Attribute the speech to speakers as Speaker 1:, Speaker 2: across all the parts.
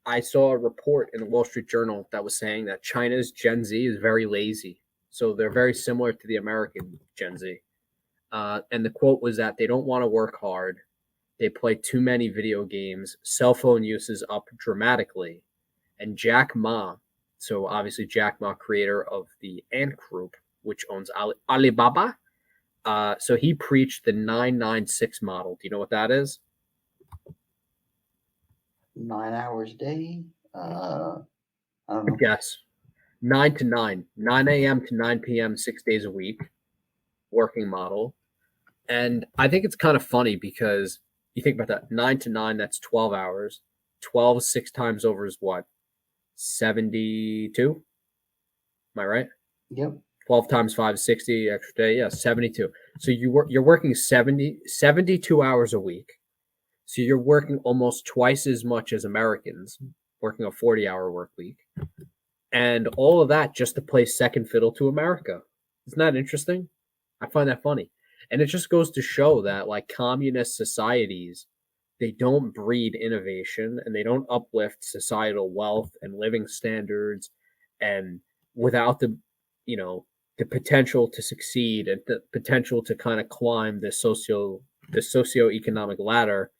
Speaker 1: I saw a report in the Wall Street Journal that was saying that China's Gen Z is very lazy. So they're very similar to the American Gen Z. And the quote was that they don't want to work hard. They play too many video games. Cell phone use is up dramatically. And Jack Ma, so obviously Jack Ma, creator of the Ant Group, which owns Alibaba, so he preached the 996 model. Do you know what that is?
Speaker 2: 9 hours a day. I don't
Speaker 1: Good
Speaker 2: know.
Speaker 1: guess. 9 to 9, 9 a.m. to 9 p.m., 6 days a week, working model. And I think it's kind of funny because you think about that 9 to 9, that's 12 hours. 12 six times over is what? 72? Am I right?
Speaker 2: Yep.
Speaker 1: 12 times 5 is 60, extra day. Yeah, 72. So you're working 72 hours a week. So you're working almost twice as much as Americans, working a 40-hour work week. And all of that just to play second fiddle to America. Isn't that interesting? I find that funny. And it just goes to show that like communist societies, they don't breed innovation and they don't uplift societal wealth and living standards, and without you know, the potential to succeed and the potential to kind of climb the socioeconomic ladder,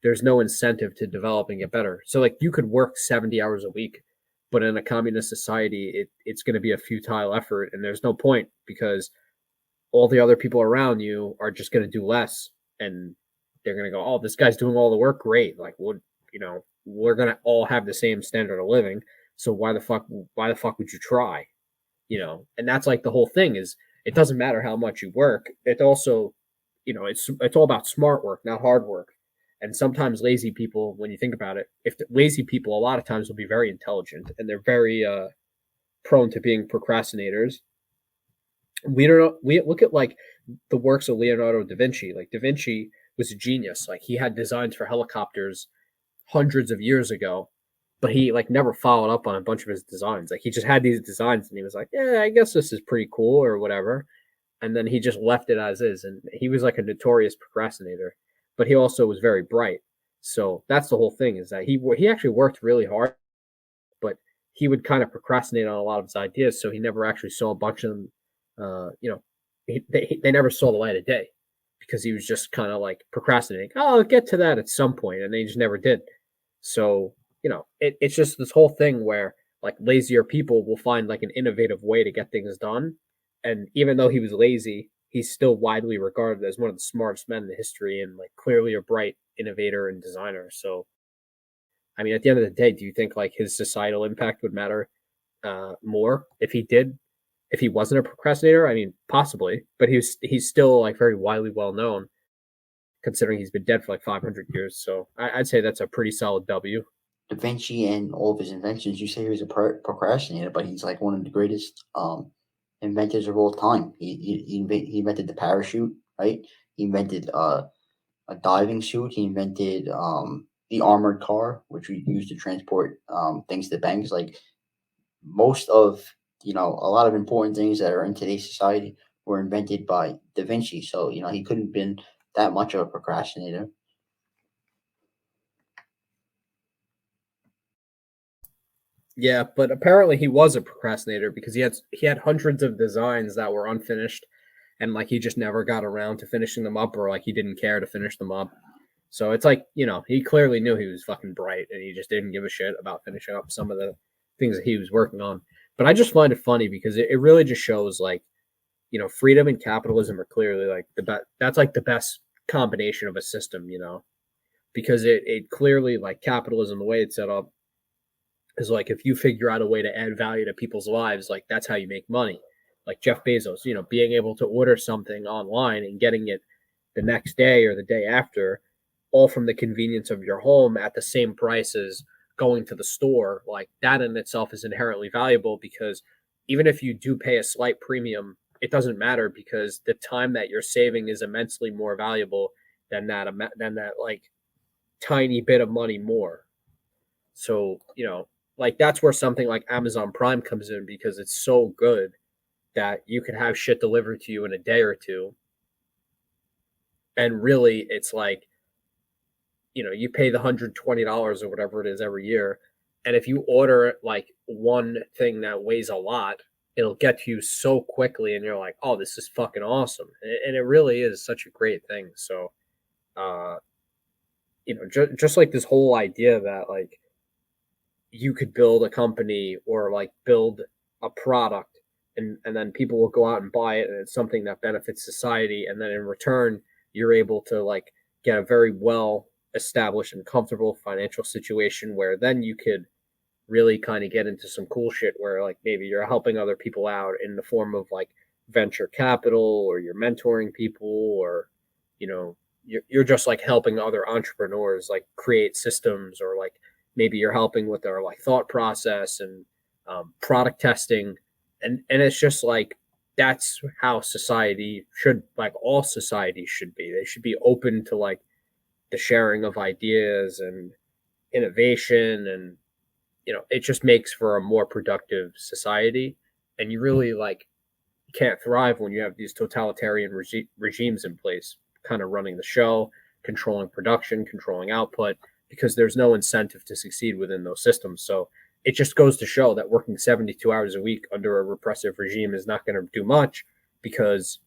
Speaker 1: there's no incentive to develop and get better. So like you could work 70 hours a week, but in a communist society, it's going to be a futile effort, and there's no point because all the other people around you are just going to do less, and they're going to go, "Oh, this guy's doing all the work, great." Like, what we're going to all have the same standard of living, so why the fuck would you try? And that's like the whole thing is it doesn't matter how much you work. It also, it's all about smart work, not hard work. And sometimes lazy people, when you think about it, if lazy people a lot of times will be very intelligent and they're very prone to being procrastinators. We look at like the works of Leonardo da Vinci. Like da Vinci was a genius. Like he had designs for helicopters hundreds of years ago, but he like never followed up on a bunch of his designs. Like he just had these designs and he was like, yeah, I guess this is pretty cool or whatever. And then he just left it as is. And he was like a notorious procrastinator, but he also was very bright. So that's the whole thing is that he actually worked really hard, but he would kind of procrastinate on a lot of his ideas. So he never actually saw a bunch of them. They never saw the light of day because he was just kind of like procrastinating. Oh, I'll get to that at some point, and they just never did. So it's just this whole thing where like lazier people will find like an innovative way to get things done. And even though he was lazy, he's still widely regarded as one of the smartest men in the history and like clearly a bright innovator and designer. So I mean, at the end of the day, do you think like his societal impact would matter more if he wasn't a procrastinator? I mean, possibly, but he's still like very widely well known considering he's been dead for like 500 years. So I'd say that's a pretty solid W.
Speaker 2: Da Vinci and all of his inventions. You say he was a procrastinator, but he's like one of the greatest inventors of all time. He invented the parachute, right? He invented a diving suit. He invented the armored car, which we use to transport things to banks. Like most of a lot of important things that are in today's society were invented by Da Vinci. So he couldn't have been that much of a procrastinator.
Speaker 1: Yeah, but apparently he was a procrastinator because he had hundreds of designs that were unfinished, and like he just never got around to finishing them up, or like he didn't care to finish them up. So it's like he clearly knew he was fucking bright, and he just didn't give a shit about finishing up some of the things that he was working on. But I just find it funny because it really just shows like freedom and capitalism are clearly like the best. That's like the best combination of a system, because it clearly like capitalism, the way it's set up is like if you figure out a way to add value to people's lives, like that's how you make money. Like Jeff Bezos, being able to order something online and getting it the next day or the day after, all from the convenience of your home at the same price as going to the store, like that in itself is inherently valuable because even if you do pay a slight premium, it doesn't matter because the time that you're saving is immensely more valuable than that like tiny bit of money more. So, like that's where something like Amazon Prime comes in because it's so good that you can have shit delivered to you in a day or two. And really, it's like, you pay the $120 or whatever it is every year. And if you order like one thing that weighs a lot, it'll get to you so quickly, and you're like, "Oh, this is fucking awesome!" And it really is such a great thing. So, uh, just like this whole idea that like you could build a company or like build a product, and then people will go out and buy it, and it's something that benefits society, and then in return you're able to like get a very well established and comfortable financial situation where then you could really kind of get into some cool shit where like maybe you're helping other people out in the form of like venture capital, or you're mentoring people, or you know you're just like helping other entrepreneurs like create systems, or like maybe you're helping with their like thought process and product testing, and it's just like that's how society should, like all societies should be. They should be open to like the sharing of ideas and innovation, and it just makes for a more productive society. And you really like can't thrive when you have these totalitarian regimes in place, kind of running the show, controlling production, controlling output, because there's no incentive to succeed within those systems. So it just goes to show that working 72 hours a week under a repressive regime is not going to do much, because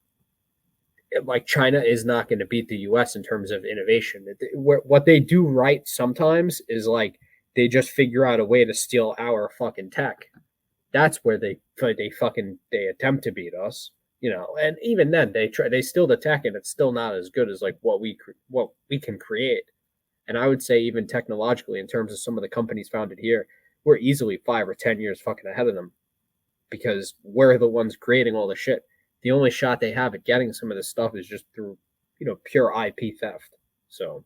Speaker 1: like China is not going to beat the US in terms of innovation. What they do right sometimes is like they just figure out a way to steal our fucking tech. That's where they attempt to beat us, and even then they steal the tech, and it's still not as good as like what we can create. And I would say even technologically, in terms of some of the companies founded here, we're easily 5 or 10 years fucking ahead of them, because we're the ones creating all the shit. The only shot they have at getting some of this stuff is just through pure IP theft. So